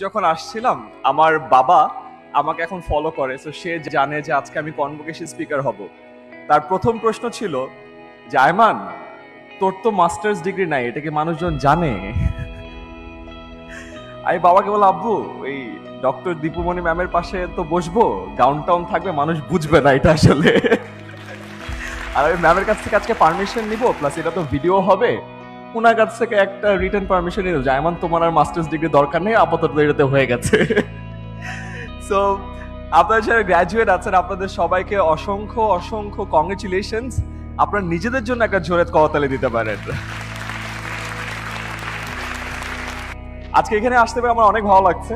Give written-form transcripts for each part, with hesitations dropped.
যখন আসছিলাম আমার বাবা আমাকে এখন ফলো করে, তো সে জানে যে আজকে আমি কনভোকেশন স্পিকার হব। তার প্রথম প্রশ্ন ছিল যে আয়মান, তোর তো মাস্টার্স ডিগ্রি নাই, এটা কি মানুষজন জানে? আমি বাবাকে বললাম, আব্বু এই ডক্টর দীপুমণি ম্যামের পাশে তো বসবো, গাউন টাউন থাকবে, মানুষ বুঝবে না এটা আসলে। আর আমি ম্যামের কাছ থেকে আজকে পারমিশন নিব, প্লাস এটা তো ভিডিও হবে, ওনার কাছ থেকে একটা রিটার্ন পারমিশন নিল যে আয়মান তোমার আর মাস্টার্স ডিগ্রি দরকার নেই, আপাতত এটাতে হয়ে গেছে। সো আপনারা যারা গ্র্যাজুয়েট আছেন আপনাদের সবাইকে অসংখ্য অসংখ্য কংগ্রেচুলেশনস। আপনারা নিজেদের জন্য একটা জোরে করতালি দিতে পারেন। আজকে এখানে আসতে পেরে আমার অনেক ভালো লাগছে,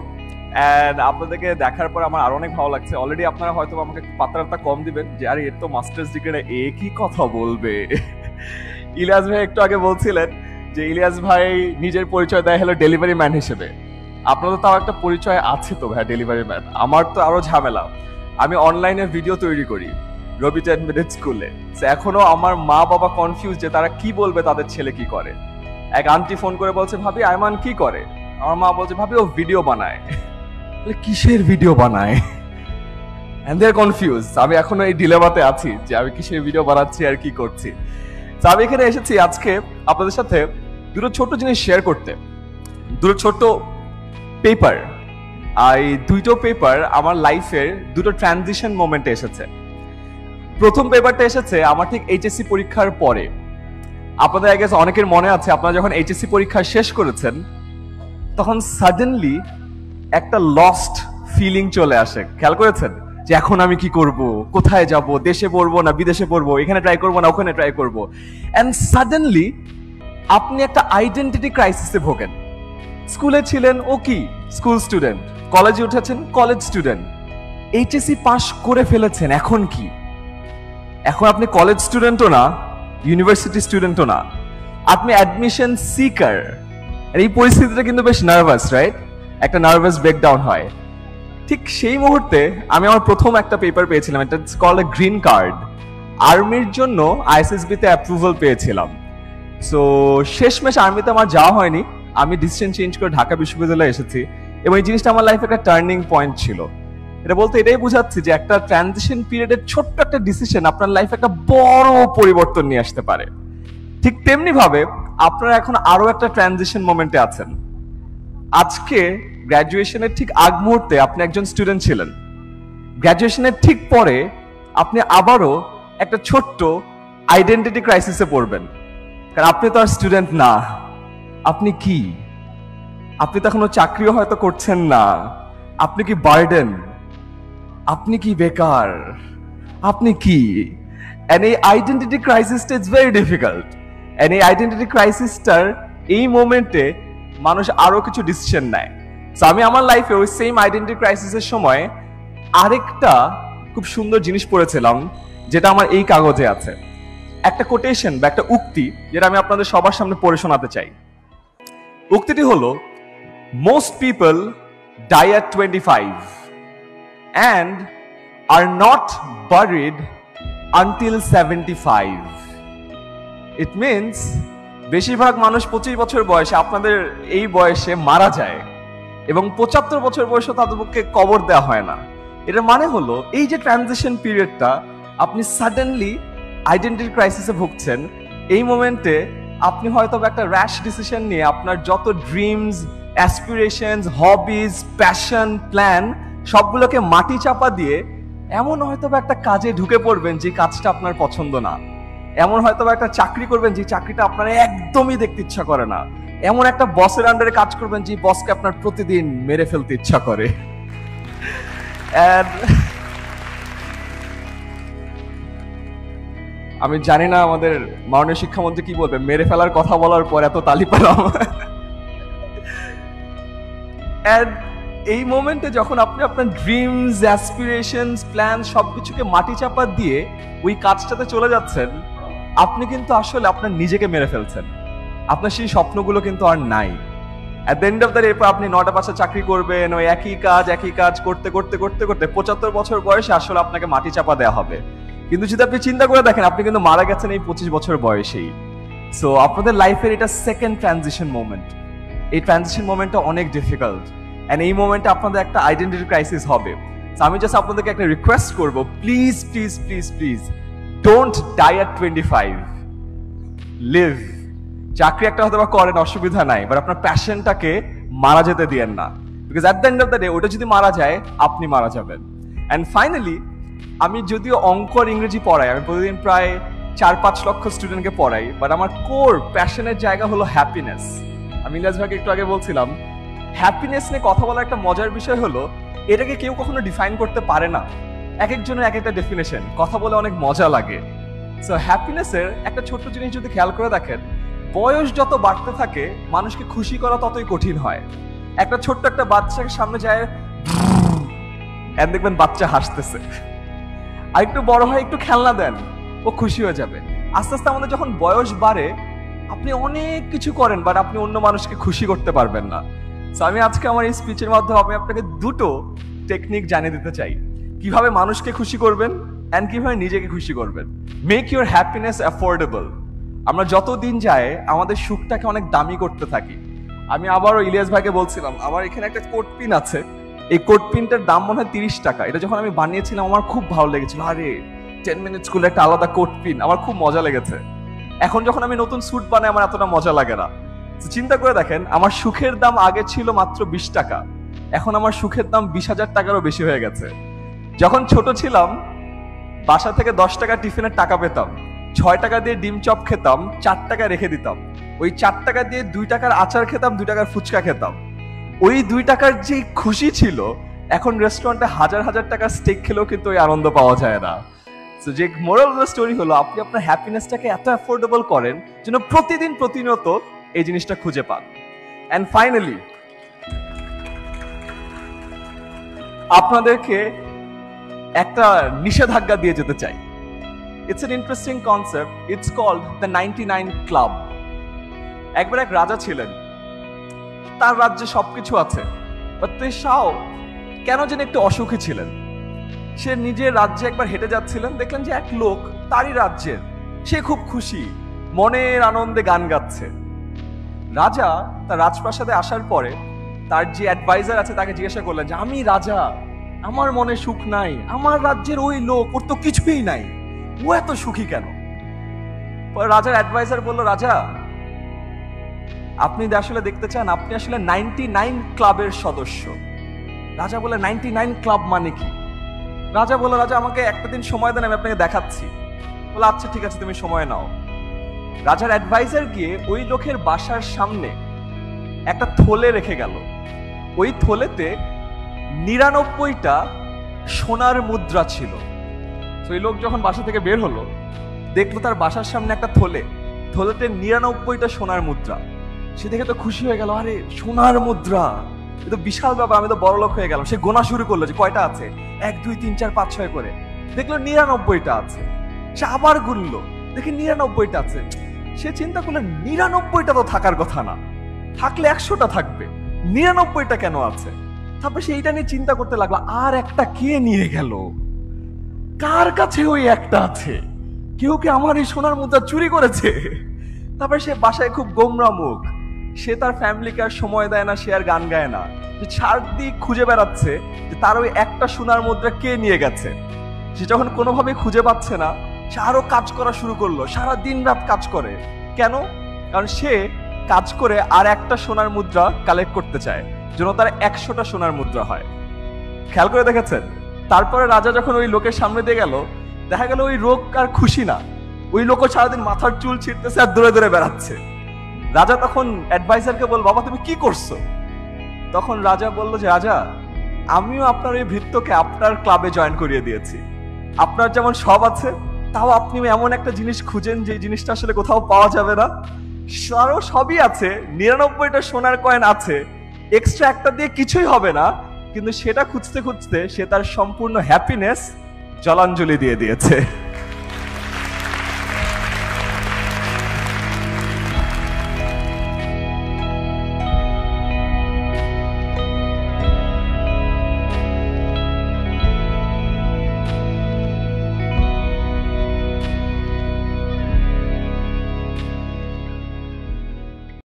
এন্ড আপনাদেরকে দেখার পর আমার আরো অনেক ভালো লাগছে। অলরেডি আপনারা হয়তো আমাকে পাত্রাটা কম দিবেন যে আরে এর তো মাস্টার্স ডিগ্রি, এ কি কথা বলবে। ইলিয়াস ভাই একটু আগে বলছিলেন যে ইলিয়াস ভাই নিজের পরিচয় দেয় হলো ডেলিভারি ম্যান হিসেবে। আপনাদের তাও একটা পরিচয় আছে তো ভাই, ডেলিভারি ম্যান। আমার তো আরো ঝামেলা, আমি অনলাইনে ভিডিও তৈরি করি রবি 10 মিনিট স্কুলে। এখনো আমার মা বাবা কনফিউজ যে তারা কি বলবে তাদের ছেলে কি করে। এক আন্টি ফোন করে বলছে, ভাবি আয়মান কি করে? আমার মা বলছে, ভাবি ও ভিডিও বানায়। কিসের ভিডিও বানায়? And they are confuse. আমি এখনো এই ডিলেমাতে আছি যে আমি কিসের ভিডিও বানাচ্ছি আর কি করছি। তো আমি এখানে এসেছি আজকে আপনাদের সাথে দুটো ছোট জিনিস শেয়ার করতে, দুটো ছোট পেপার। এই দুটো পেপার আমার লাইফের দুটো ট্রানজিশন মোমেন্টে এসেছে। প্রথম পেপারটা এসেছে আমার ঠিক এইচএসসি পরীক্ষার পরে। আপনাদের আগে অনেকের মনে আছে আপনারা যখন এইচএসসি পরীক্ষা শেষ করেছেন তখন সাডেনলি একটা লস্ট ফিলিং চলে আসে। খেয়াল করেছেন যে এখন আমি কি করব, কোথায় যাব, দেশে পড়বো না বিদেশে পড়বো, এখানে ট্রাই করবো না ওখানে ট্রাই করবো। এন্ড সাডেনলি আপনি একটা আইডেন্টিটি ক্রাইসিসে ভোগেন। স্কুলে ছিলেন ও কি স্কুল স্টুডেন্ট, কলেজে উঠেছেন কলেজ স্টুডেন্ট, এইচএসসি পাস করে ফেলেছেন, এখন কি? এখন আপনি কলেজ স্টুডেন্টও না, ইউনিভার্সিটি স্টুডেন্টও না, আপনি অ্যাডমিশন সিকার। এই পরিস্থিতিটা কিন্তু বেশ নার্ভাস, রাইট? একটা নার্ভাস ব্রেকডাউন হয়। ঠিক সেই মুহূর্তে আমি আমার প্রথম একটা পেপার পেয়েছিলাম, এটা কল্ড গ্রিন কার্ড। আর্মির জন্য আইএসএসবি তে অ্যাপ্রুভাল পেয়েছিলাম। সো শেষমেশ আর্মিতে আমার যাওয়া হয়নি, আমি ডিসিশন চেঞ্জ করে ঢাকা বিশ্ববিদ্যালয়ে এসেছি, এবং এই জিনিসটা আমার লাইফে একটা টার্নিং পয়েন্ট ছিল। এটা বলতে এটাই বুঝাচ্ছি যে একটা ট্রানজিশন পিরিয়ডের ছোট্ট একটা ডিসিশন আপনার লাইফে একটা বড় পরিবর্তন নিয়ে আসতে পারে। ঠিক তেমনি ভাবে আপনারা এখন আরো একটা ট্রানজিশন মোমেন্টে আছেন। আজকে গ্র্যাজুয়েশনের ঠিক আগ মুহূর্তে আপনি একজন স্টুডেন্ট ছিলেন, গ্র্যাজুয়েশনের ঠিক পরে আপনি আবারও একটা ছোট্ট আইডেন্টিটি ক্রাইসিসে পড়বেন। কারণ আপনি তো আর স্টুডেন্ট না, আপনি কি? আপনি তো এখনো চাকরিও হয়তো করছেন না, আপনি কি বার্ডেন, আপনি কি বেকার, আপনি কি? এন্ড এই আইডেন্টিটি ক্রাইসিসটা ইজ ভেরি ডিফিকাল্ট। এন্ড এই আইডেন্টিটি ক্রাইসিসটার এই মোমেন্টে মানুষ আরো কিছু ডিসিশন নেয়। সো আমি আমার লাইফে ওই সেম আইডেন্টিটি ক্রাইসিসের সময় আরেকটা খুব সুন্দর জিনিস পড়েছিলাম, যেটা আমার এই কাগজে আছে। একটা কোটেশন বা একটা উক্তি, যেটা আমি আপনাদের সবার সামনে পড়ে শোনাতে চাই। উক্তিটি হলো, most people die at 25 and are not buried until 75. It means বেশিরভাগ মানুষ 25 বছর বয়সে, আপনাদের এই বয়সে মারা যায়, এবং 75 বছর বয়সে তাদের পক্ষে কবর দেওয়া হয় না। এটার মানে হলো এই যে ট্রানজিশন পিরিয়ডটা, আপনি সাডেনলি আইডেন্টিটি ক্রাইসিসে ভুগছেন। এই মোমেন্টে আপনি হয়তো একটা র্যাশ ডিসিশন নিয়ে আপনার যত dreams, aspirations, hobbies, passion, plan সবগুলোকে মাটি চাপা দিয়ে এমন হয়তো একটা কাজে ঢুকে পড়বেন যে কাজটা আপনার পছন্দ না, এমন হয়তো একটা চাকরি করবেন যে চাকরিটা আপনার একদমই দেখতে ইচ্ছা করে না, এমন একটা বসের আন্ডারে কাজ করবেন যে বসকে আপনার প্রতিদিন মেরে ফেলতে ইচ্ছা করে। আমি জানি না আমাদের মাননীয় শিক্ষামন্ত্রী কি বলবে মেরে ফেলার কথা বলার পর এত তালি পেলাম। এই মোমেন্টে যখন আপনি আপনার ড্রিমস, অ্যাসপিরেশনস, প্ল্যান সবকিছুকে মাটি চাপা দিয়ে ওই কাজটাতে চলে যাচ্ছেন, আপনি কিন্তু আসলে আপনার নিজেকে মেরে ফেলছেন। আপনার সেই স্বপ্নগুলো কিন্তু আর নাই। At the end of the day আপনি 9টা 5টা চাকরি করবেন, ওই একই কাজ করতে করতে করতে করতে 75 বছর বয়সে আসলে আপনাকে মাটি চাপা দেওয়া হবে। কিন্তু যদি আপনি চিন্তা করে দেখেন, আপনি কিন্তু মারা গেছেন এই 25 বছর বয়সেই। সো আপনাদের লাইফের এটা সেকেন্ড ট্রানজিশন মোমেন্ট। এই ট্রানজিশন মোমেন্টটা অনেক ডিফিকাল্ট। এন্ড এই মোমেন্টে আপনাদের একটা আইডেন্টিটি ক্রাইসিস হবে। আমি জাস্ট আপনাদেরকে একটা রিকোয়েস্ট করব, please please please please don't die at 25, live. চাকরি একটা হয়তো বা করেন, অসুবিধা নাই, বাট আপনার প্যাশনটাকে মারা যেতে দিয়েন না, because at the end of the day ওটা যদি মারা যায় আপনি মারা যাবেন। অ্যান্ড ফাইনালি, আমি যদিও অঙ্ক আর ইংরেজি পড়াই, আমি প্রতিদিন প্রায় 4-5 লক্ষ স্টুডেন্টকে পড়াই, বাট আমার কোর প্যাশনের জায়গা হলো হ্যাপিনেস। আমি ইলিয়াস ভাইকে একটু আগে বলছিলাম, হ্যাপিনেস নিয়ে কথা বলার একটা মজার বিষয় হলো এটাকে কেউ কখনো ডিফাইন করতে পারে না, এক একজনের এক একটা ডেফিনেশন, কথা বলে অনেক মজা লাগে। সো হ্যাপিনেসের একটা ছোট্ট জিনিস যদি খেয়াল করে দেখেন, বয়স যত বাড়তে থাকে মানুষকে খুশি করা ততই কঠিন হয়। একটা ছোট্ট একটা বাচ্চাকে সামনে যায়, দেখবেন বাচ্চা হাসতেছে। আর একটু বড় হয়, একটু খেলনা দেন, ও খুশি হয়ে যাবে। আস্তে আস্তে আমাদের যখন বয়স বাড়ে, আপনি অনেক কিছু করেন, বাট আপনি অন্য মানুষকে খুশি করতে পারবেন না। সো আমি আজকে আমার এই স্পিচের মাধ্যমে আমি আপনাকে দুটো টেকনিক জানিয়ে দিতে চাই, কিভাবে মানুষকে খুশি করবেন এন্ড কিভাবে নিজেকে খুশি করবেন। Make your happiness affordable. আমরা যত দিন যায় আমাদের সুখটাকে অনেক দামি করতে থাকি। আমি আবারও ইলিয়াস ভাইকে বলছিলাম, আমার এখানে একটা কোট পিন আছে, এই কোট পিনটার দাম মনে হয় 30 টাকা। এটা যখন আমি বানিয়েছিলাম আমার খুব ভালো লেগেছিল, আরে 10 মিনিট স্কুলে একটা আলাদা কোট পিন, আমার খুব মজা লেগেছে। এখন যখন আমি নতুন স্যুট বানাই আমার এতটা মজা লাগে না। চিন্তা করে দেখেন, আমার সুখের দাম আগে ছিল মাত্র 20 টাকা, এখন আমার সুখের দাম 20,000 টাকারও বেশি হয়ে গেছে। যখন ছোট ছিলাম বাসা থেকে 10 টাকা টিফিনের টাকা পেতাম, 6 টাকা দিয়ে ডিম চপ খেতাম, 4 টাকা রেখে দিতাম, ওই 4 টাকা দিয়ে 2 টাকার আচার খেতাম, 2 টাকার ফুচকা খেতাম। ওই 2 টাকার যে খুশি ছিল, এখন রেস্টুরেন্টে হাজার হাজার টাকার স্টেক খেলেও কিন্তু ওই আনন্দ পাওয়া যায় না। সো যে মোরাল অফ দ্য স্টোরি হলো, আপনি আপনার হ্যাপিনেসটাকে এত অ্যাফোর্ডেবল করেন যেন প্রতিদিন প্রতিনিয়ত এই জিনিসটা খুঁজে পান। এন্ড ফাইনালি, আপনাদেরকে একটা নিষেধাজ্ঞা দিয়ে যেতে চাই। It's an interesting concept, it's called the 99 club. একবার এক রাজা ছিলেন, তার রাজ্যে সবকিছু আছে, বাট তাও কেন যেন একটু অসুখী ছিলেন। সে নিজের রাজ্যে একবার হেঁটে যাচ্ছিলেন, দেখলেন যে এক লোক তারই রাজ্যের, সে খুব খুশি, মনের আনন্দে গান গাচ্ছে। রাজা তার রাজপ্রাসাদে আসার পরে তার যে অ্যাডভাইজার আছে তাকে জিজ্ঞাসা করলেন যে, আমি রাজা, আমার মনে সুখ নাই, আমার রাজ্যের ওই লোক, ওর তো কিছুই নাই, ও এত সুখী কেন? রাজার অ্যাডভাইজার বলল, রাজা আপনি আসলে দেখতে চান, আপনি আসলে 99 ক্লাবের সদস্য। রাজা বলে, 99 ক্লাব মানে কি? রাজা বলল, রাজা আমাকে একটা দিন সময় দেন, আমি আপনাকে দেখাচ্ছি। বলে, আচ্ছা ঠিক আছে, তুমি সময় নাও। রাজার অ্যাডভাইজার গিয়ে ওই লোকের বাসার সামনে একটা থলে রেখে গেল। ওই থলেতে 99টা সোনার মুদ্রা ছিল। ওই লোক যখন বাসা থেকে বের হলো, দেখলো তার বাসার সামনে একটা থলেতে 99টা সোনার মুদ্রা। সে দেখে তো খুশি হয়ে গেল, আরে সোনার মুদ্রা, এ তো বিশাল ব্যাপার, আমি তো বড় লোক হয়ে গেলাম। সে গোনা শুরু করলো যে কয়টা আছে, 1 2 3 4 5 6 করে। দেখলো 99টা আছে। সে আবার গুনলো, দেখে 99টা আছে। সে চিন্তা করলো 99টা তো থাকার কথা না, থাকলে 100টা থাকবে, 99টা কেন আছে? তারপর সে এইটা নিয়ে চিন্তা করতে লাগলো, আর একটা কে নিয়ে গেল, কার কাছে ওই একটা আছে, কেউ কি আমার এই সোনার মুদ্রা চুরি করেছে? তারপর সে বাসায় খুব গোমরা মুখ, সে তার ফ্যামিলিকে আর সময় দেয় না, সে আর গান গায় না, যে চারদিক খুঁজে বেড়াচ্ছে যে তার ওই একটা সোনার মুদ্রা কে নিয়ে গেছে। সে যখন কোনোভাবে খুঁজে পাচ্ছে না, সে আরো কাজ করা শুরু করলো, সারা দিন রাত কাজ করে। কেন? কারণ সে কাজ করে আর একটা সোনার মুদ্রা কালেক্ট করতে চায়, যেন তার 100টা সোনার মুদ্রা হয়। খেয়াল করে দেখেছেন? তারপরে রাজা যখন ওই লোকের সামনে দিয়ে গেল, দেখা গেল ওই লোক আর খুশি না, ওই লোকও সারাদিন মাথার চুল ছিঁড়তেছে আর দূরে দূরে বেড়াচ্ছে। রাজা তখন অ্যাডভাইজারকে বল, বাবা তুমি কি করছো? তখন রাজা বলল যে, রাজা আমিও আপনার ওই ভৃত্যকে আপনার ক্লাবে জয়েন করিয়ে দিয়েছি। আপনার যেমন সব আছে, তাও আপনি এমন একটা জিনিস খুঁজেন যে জিনিসটা আসলে কোথাও পাওয়া যাবে না। আরো সবই আছে, 99টা সোনার কয়েন আছে, এক্সট্রা একটা দিয়ে কিছুই হবে না, কিন্তু সেটা খুঁজতে খুঁজতে সে তার সম্পূর্ণ হ্যাপিনেস জলাঞ্জলি দিয়ে দিয়েছে।